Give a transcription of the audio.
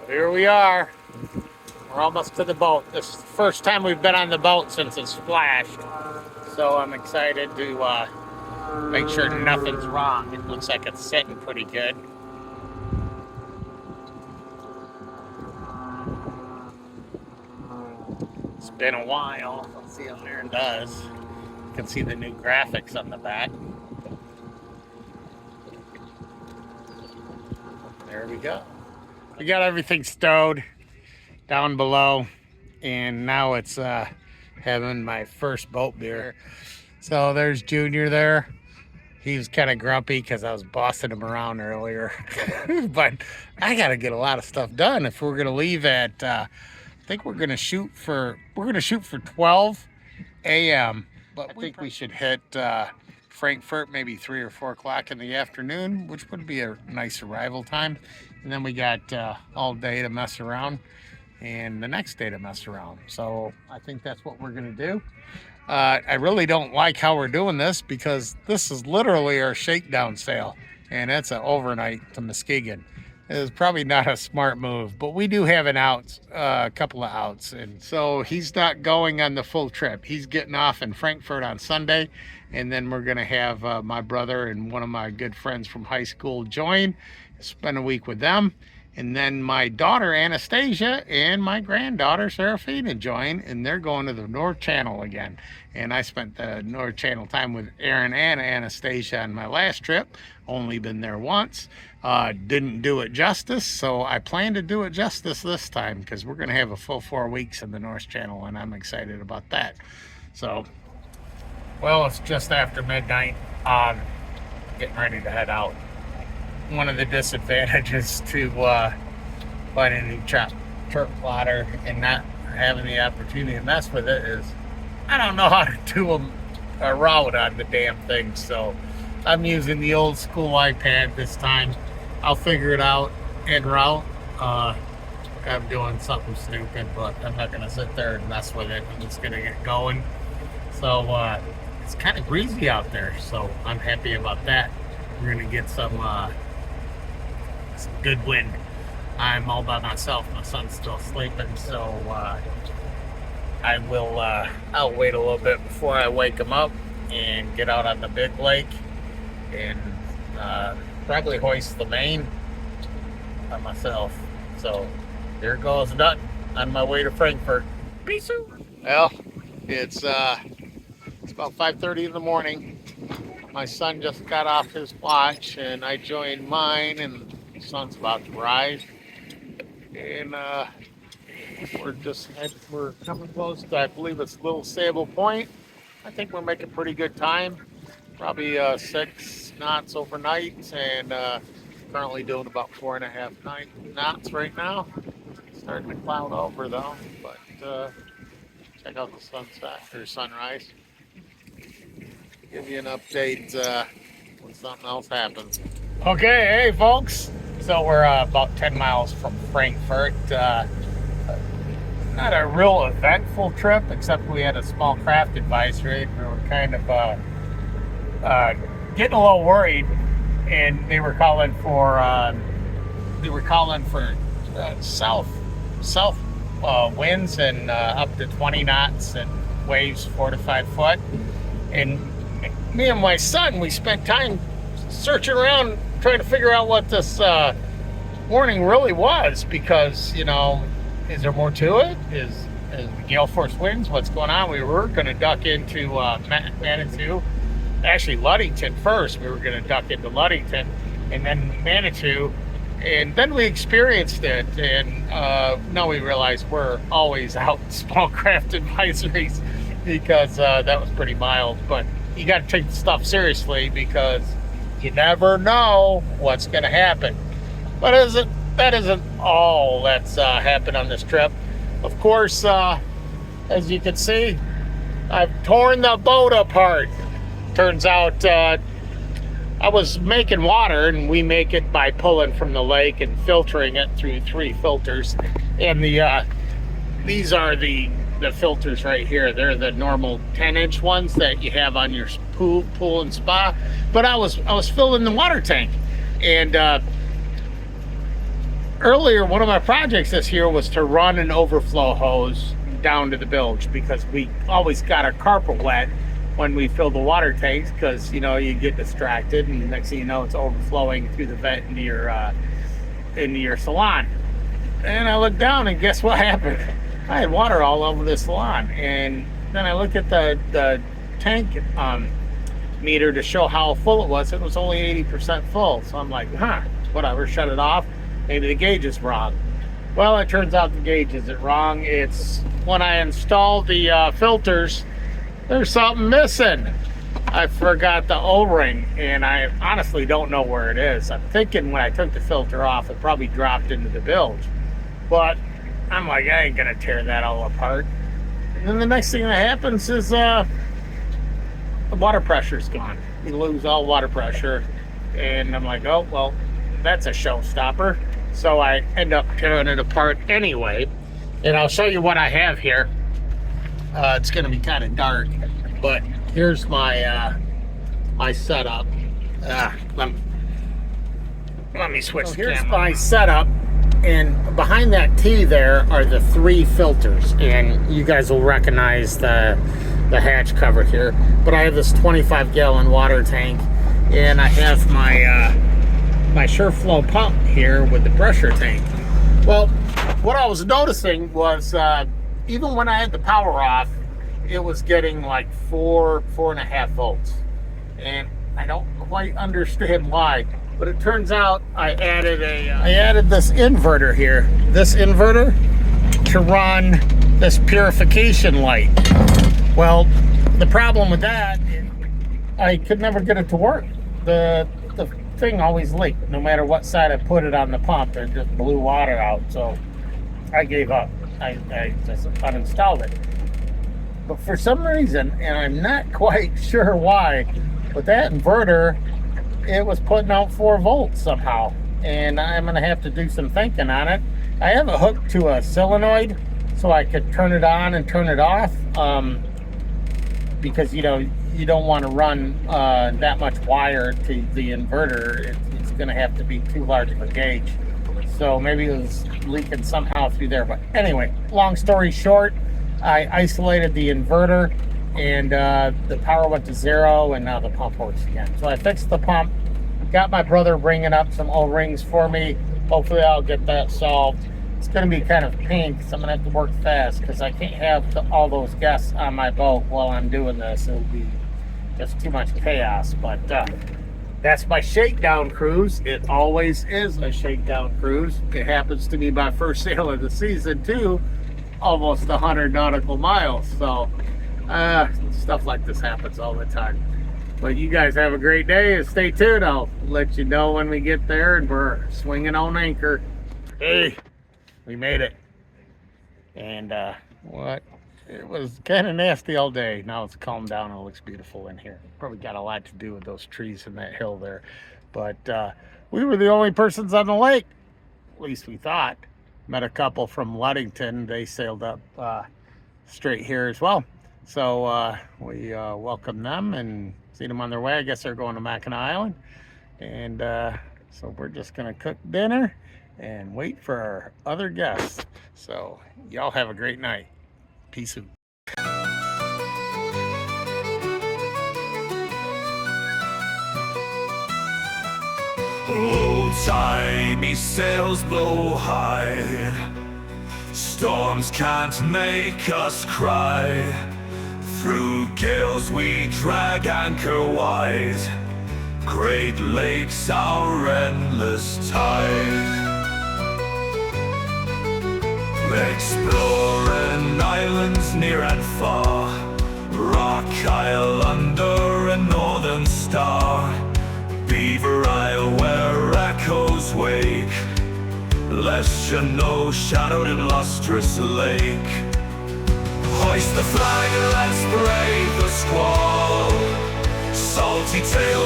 Here we are. We're almost to the boat. This is the first time we've been on the boat since it's splashed. So I'm excited to make sure nothing's wrong. It looks like it's sitting pretty good. It's been a while. Let's see how Aaron does. You can see the new graphics on the back. There we go. We got everything stowed down below, and now it's having my first boat beer. So there's Junior there. He was kind of grumpy because I was bossing him around earlier. But I got to get a lot of stuff done if we're gonna leave at I think we're gonna shoot for 12 a.m. But I think we should hit Frankfurt maybe 3 or 4 o'clock in the afternoon, which would be a nice arrival time. And then we got all day to mess around and the next day to mess around. So I think that's what we're gonna do. I really don't like how we're doing this because this is literally our shakedown sail, and it's an overnight to Muskegon. It is probably not a smart move, but we do have an out, a couple of outs, and so he's not going on the full trip. He's getting off in Frankfurt on Sunday, and then we're gonna have my brother and one of my good friends from high school join, spend a week with them. And then my daughter Anastasia and my granddaughter Seraphina join, and they're going to the North Channel again. And I spent the North Channel time with Aaron and Anastasia on my last trip. Only been there once. Didn't do it justice, so I plan to do it justice this time because we're going to have a full 4 weeks in the North Channel, and I'm excited about that. So, well, it's just after midnight. Getting ready to head out. One of the disadvantages to finding a new turf plotter and not having the opportunity to mess with it is I don't know how to do a route on the damn thing. So I'm using the old school iPad this time. I'll figure it out en route. I'm doing something stupid, but I'm not going to sit there and mess with it. I'm just going to get going. So it's kind of breezy out there, so I'm happy about that. We're going to get some good wind. I'm all by myself. My son's still sleeping, so I'll wait a little bit before I wake him up and get out on the big lake and probably hoist the main by myself. So here goes nothing on my way to Frankfurt. Peace out. Well, it's about 5:30 in the morning. My son just got off his watch and I joined mine, and the sun's about to rise. And we're coming close to, I believe it's Little Sable Point. I think we're making pretty good time. Probably 6 knots overnight, and currently doing about 4.5 knots right now. Starting to cloud over though, but check out the sunset or sunrise. Give you an update when something else happens. Okay, hey folks. So we're about 10 miles from Frankfurt. Not a real eventful trip, except we had a small craft advisory. We were kind of getting a little worried, and they were calling for south winds and up to 20 knots and waves 4 to 5 foot. And me and my son, we spent time searching around trying to figure out what this warning really was, because, you know, is there more to it? Is the gale force winds? What's going on? We were going to duck into Manitou. Actually, Ludington first. We were going to duck into Ludington and then Manitou. And then we experienced it, and now we realized we're always out in small craft advisories because that was pretty mild. But you got to take the stuff seriously because you never know what's going to happen. But that isn't all that's happened on this trip. Of course, as you can see, I've torn the boat apart. Turns out I was making water, and we make it by pulling from the lake and filtering it through 3 filters. And these are the filters right here. They're the normal 10-inch ones that you have on your pool and spa. But I was filling the water tank, and earlier, one of my projects this year was to run an overflow hose down to the bilge, because we always got our carpet wet when we fill the water tanks, because you know you get distracted and next thing you know it's overflowing through the vent into your salon. And I looked down and guess what happened? I had water all over the salon. And then I looked at the tank meter to show how full it was. It was only 80% full. So I'm like, whatever, shut it off. Maybe the gauge is wrong. Well, it turns out the gauge isn't wrong. It's when I installed the filters, there's something missing. I forgot the O-ring, and I honestly don't know where it is. I'm thinking when I took the filter off, it probably dropped into the bilge. But I'm like, I ain't gonna tear that all apart. And then the next thing that happens is the water pressure's gone. You lose all water pressure. And I'm like, oh, well, that's a showstopper. So I end up tearing it apart anyway. And I'll show you what I have here. It's gonna be kind of dark, but here's my my setup. Let me switch the camera. Here's my setup, and behind that T there are the 3 filters, and you guys will recognize the hatch cover here. But I have this 25-gallon water tank, and I have my my SureFlow pump here with the pressure tank. Well, what I was noticing was even when I had the power off, it was getting like 4.5 volts, and I don't quite understand why. But it turns out I added this inverter here, this inverter, to run this purification light. Well, the problem with that is I could never get it to work. The thing always leaked. No matter what side I put it on the pump, it just blew water out. So I gave up. I just uninstalled it. But for some reason, and I'm not quite sure why, but that inverter, it was putting out 4 volts somehow, and I'm gonna have to do some thinking on it. I have it hooked to a solenoid so I could turn it on and turn it off, because you know you don't want to run that much wire to the inverter. It's gonna have to be too large of a gauge, so maybe it was leaking somehow through there. But anyway, long story short, I isolated the inverter, and the power went to 0, and now the pump works again. So I fixed the pump, got my brother bringing up some O-rings for me. Hopefully I'll get that solved. It's going to be kind of a pain because I'm going to have to work fast, because I can't have all those guests on my boat while I'm doing this. It'll be just too much chaos. But that's my shakedown cruise. It always is a shakedown cruise. It happens to be my first sail of the season too, almost 100 nautical miles. So stuff like this happens all the time. But you guys have a great day and stay tuned. I'll let you know when we get there and we're swinging on anchor. Hey, we made it. And it was kind of nasty all day. Now it's calmed down and it looks beautiful in here. Probably got a lot to do with those trees and that hill there. But we were the only persons on the lake, at least we thought. Met a couple from Ludington. They sailed up straight here as well. So we welcomed them and seen them on their way. I guess they're going to Mackinac Island. And so we're just going to cook dinner and wait for our other guests. So y'all have a great night. Peace out. Old-timey sails blow high, storms can't make us cry. Through gales we drag anchor wide, Great Lakes our endless tide. Exploring islands near and far, Rock Isle under a northern star, Beaver Isle where echoes wake, Leshanno shadowed in lustrous lake. Hoist the flag and let's brave the squall, salty tail